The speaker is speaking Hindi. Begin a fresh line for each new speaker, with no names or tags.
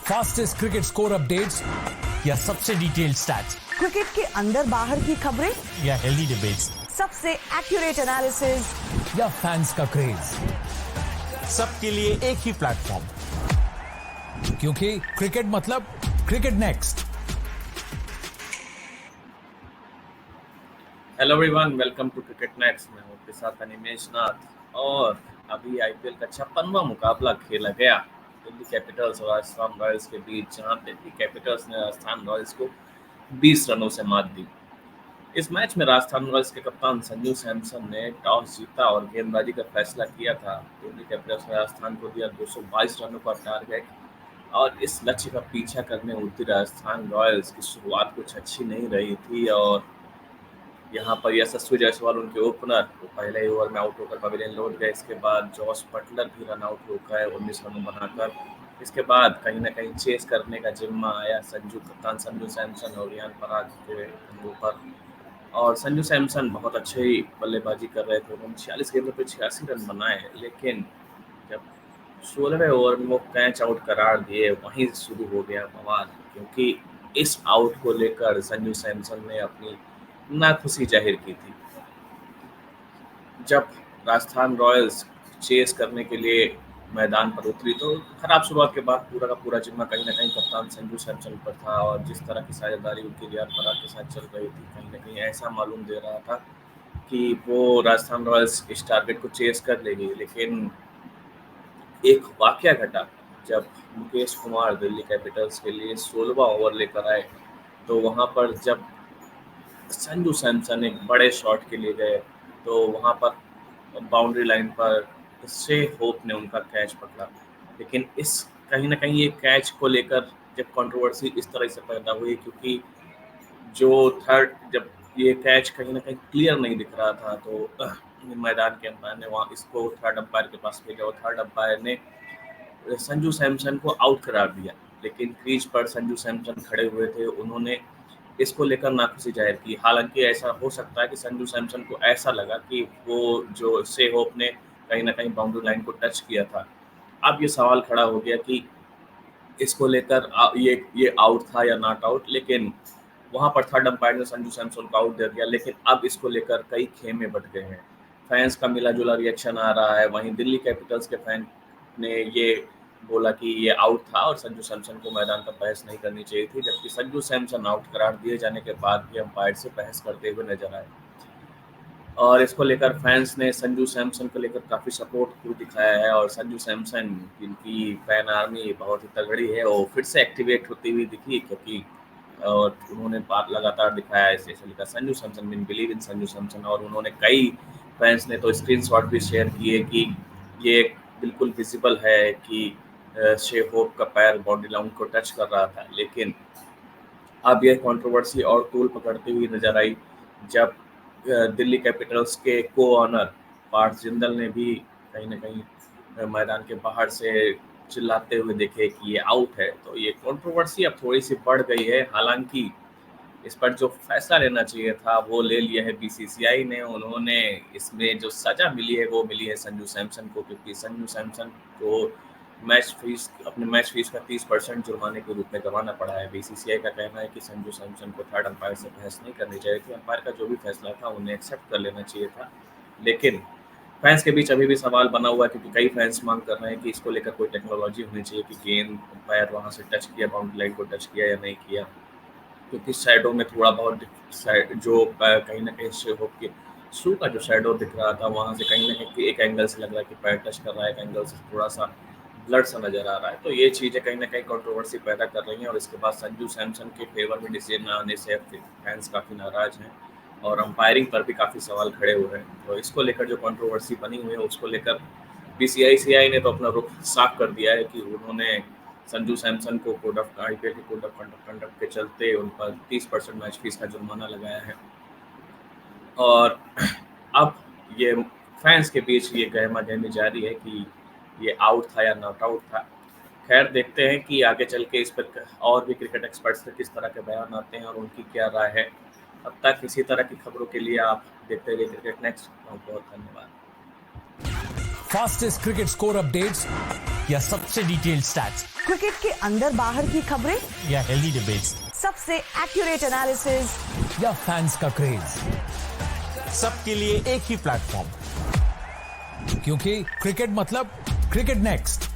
फास्टेस्ट क्रिकेट स्कोर अपडेट्स या सबसे डिटेल्ड स्टैट्स
क्रिकेट के अंदर बाहर की खबरें
या हेल्दी डिबेट्स,
सबसे एक्यूरेट एनालिसिस
या फैंस का क्रेज, सबके लिए एक ही प्लेटफॉर्म, क्योंकि क्रिकेट मतलब cricket next.
Hello everyone, welcome to cricket next. मैं हूं आपके साथ अनिमेश नाथ। और अभी आईपीएल का 56वां मुकाबला खेला गया दिल्ली कैपिटल्स और राजस्थान रॉयल्स के बीच, जहां दिल्ली कैपिटल्स ने राजस्थान रॉयल्स को 20 रनों से मात दी। इस मैच में राजस्थान रॉयल्स के कप्तान संजू सैमसन ने टॉस जीता और गेंदबाजी का फैसला किया था। दिल्ली कैपिटल्स ने राजस्थान को दिया 222 रनों का टारगेट और इस लक्ष्य का पीछा करने उतरी राजस्थान रॉयल्स की शुरुआत कुछ अच्छी नहीं रही थी। और यहाँ पर यशस्वी जायसवाल, उनके ओपनर, वो पहले ही ओवर में आउट होकर पवेलियन लौट गए। इसके बाद जॉस बटलर भी रन आउट हो गए 19 रनों बनाकर। इसके बाद कहीं ना कहीं चेस करने का जिम्मा आया कप्तान संजू सैमसन और रियान पराग के ऊपर। और संजू सैमसन बहुत अच्छे ही बल्लेबाजी कर रहे थे। उन्होंने 46 गेंदों पर 86 रन बनाए, लेकिन जब 16वें ओवर में वो कैच आउट करार दिए, वहीं शुरू हो गया बवाल। क्योंकि इस आउट को लेकर संजू सैमसन ने अपनी नाखुशी जाहिर की थी। जब राजस्थान रॉयल्स चेस करने के लिए मैदान पर उतरी तो खराब शुरुआत के बाद पूरा का पूरा जिम्मा कहीं ना कहीं कप्तान संजू सैमसन पर था। और जिस तरह की साझेदारी उनकी रियान पराग के साथ चल रही थी, कहीं ना कहीं ऐसा मालूम दे रहा था कि वो राजस्थान रॉयल्स इस टारगेट को चेस कर लेगी। लेकिन एक वाकया घटा जब मुकेश कुमार दिल्ली कैपिटल्स के लिए 16वां ओवर लेकर आए, तो वहां पर जब संजू सैमसन एक बड़े शॉट के लिए गए तो वहां पर बाउंड्री लाइन पर शे होप ने उनका कैच पकड़ा। लेकिन इस कहीं ना कहीं ये कैच को लेकर जब कंट्रोवर्सी इस तरह से पैदा हुई, क्योंकि जो थर्ड जब ये कैच कहीं ना कहीं क्लियर नहीं दिख रहा था, तो मैदान के अंपायर ने वहाँ इसको थर्ड अंपायर के पास भेजा और थर्ड अंपायर ने संजू सैमसन को आउट करार दिया। लेकिन क्रीज पर संजू सैमसन खड़े हुए थे, उन्होंने इसको लेकर नाखुशी जाहिर की। हालांकि ऐसा हो सकता है कि संजू सैमसन को ऐसा लगा कि वो जो से होप ने कहीं ना कहीं बाउंड्री लाइन को टच किया था। अब ये सवाल खड़ा हो गया कि इसको लेकर ये आउट था या नॉट आउट। लेकिन वहां पर थर्ड अंपायर ने संजू सैमसन को आउट दे दिया। लेकिन अब इसको लेकर कई खेमे बट गए हैं, फैंस का मिला जुला रिएक्शन आ रहा है। वहीं दिल्ली कैपिटल्स के फैन ने ये बोला कि ये आउट था और संजू सैमसन को मैदान पर बहस नहीं करनी चाहिए थी, जबकि संजू सैमसन आउट करार दिए जाने के बाद भी अंपायर से बहस करते हुए नजर आए। और इसको लेकर फैंस ने संजू सैमसन को लेकर काफ़ी सपोर्ट दिखाया है। और संजू सैमसन, जिनकी फैन आर्मी बहुत ही तगड़ी है, वो फिर से एक्टिवेट होती हुई दिखी, क्योंकि और उन्होंने बात लगातार दिखाया है, ऐसे लिखा Sanju Samson mean believe in Sanju Samson. और उन्होंने कई फैंस ने तो स्क्रीनशॉट भी शेयर किए कि ये बिल्कुल विजिबल है कि शे होप का पैर बाउंड्री लाइन को टच कर रहा था। लेकिन अब यह कंट्रोवर्सी और तूल पकड़ती हुई नजर आई जब दिल्ली कैपिटल्स के को ऑनर पार्थ जिंदल ने भी कहीं ना कहीं मैदान के बाहर से चिल्लाते हुए देखे कि ये आउट है। तो ये कंट्रोवर्सी अब थोड़ी सी बढ़ गई है। हालांकि इस पर जो फैसला लेना चाहिए था वो ले लिया है बीसीसीआई ने। उन्होंने इसमें जो सजा मिली है वो मिली है संजू सैमसन को, क्योंकि संजू सैमसन को अपने मैच फीस का 30% जुर्माने के रूप में गंवाना पड़ा है। बीसीसीआई का कहना है कि संजू सैमसन को थर्ड अंपायर से बहस नहीं करनी चाहिए थी, अंपायर का जो भी फैसला था उन्हें एक्सेप्ट कर लेना चाहिए था। लेकिन फैंस के बीच अभी भी सवाल बना हुआ है, क्योंकि कई फैंस मांग कर रहे हैं कि इसको लेकर कोई टेक्नोलॉजी होनी चाहिए कि गेंद अंपायर वहाँ से टच किया, बाउंड्री लाइन को टच किया या नहीं किया। क्योंकि शैडो में थोड़ा बहुत जो कहीं ना कहीं के शू का जो शैडो दिख रहा था, वहाँ से कहीं ना कहीं एक एंगल से लग रहा है कि पैर टच कर रहा है, एक एंगल से थोड़ा सा ब्लड सा नजर आ रहा है। तो ये चीज़ें कहीं ना कहीं कंट्रोवर्सी पैदा कर रही हैं। और इसके बाद संजू सैमसन के फेवर में डिसीजन न आने से फैंस काफ़ी नाराज हैं और अंपायरिंग पर भी काफ़ी सवाल खड़े हुए हैं। तो इसको लेकर जो कंट्रोवर्सी बनी हुई है उसको लेकर बीसीसीआई ने तो अपना रुख साफ कर दिया है कि उन्होंने संजू सैमसन को कोड ऑफ आईपीएल के कोड ऑफ कंडक्ट के चलते उन पर 30% मैच फीस का जुर्माना लगाया है। और अब ये फैंस के बीच ये गहमा गहमी जारी है कि ये आउट था या नॉट आउट था। खैर, देखते हैं कि आगे चल के इस पर और भी क्रिकेट एक्सपर्ट्स से किस तरह के बयान आते हैं और उनकी क्या राय है। अब तक इसी तरह की खबरों के लिए आप देखते रहिए क्रिकेट नेक्स्ट। बहुत बहुत धन्यवाद।
फास्टेस्ट क्रिकेट स्कोर अपडेट्स या सबसे डिटेल्ड स्टैट्स
क्रिकेट के अंदर बाहर की खबरें
या हेल्दी डिबेट्स
सबसे एक्यूरेट एनालिसिस
या फैंस का क्रेज, सबके लिए एक ही प्लेटफॉर्म, क्योंकि क्रिकेट मतलब क्रिकेट नेक्स्ट।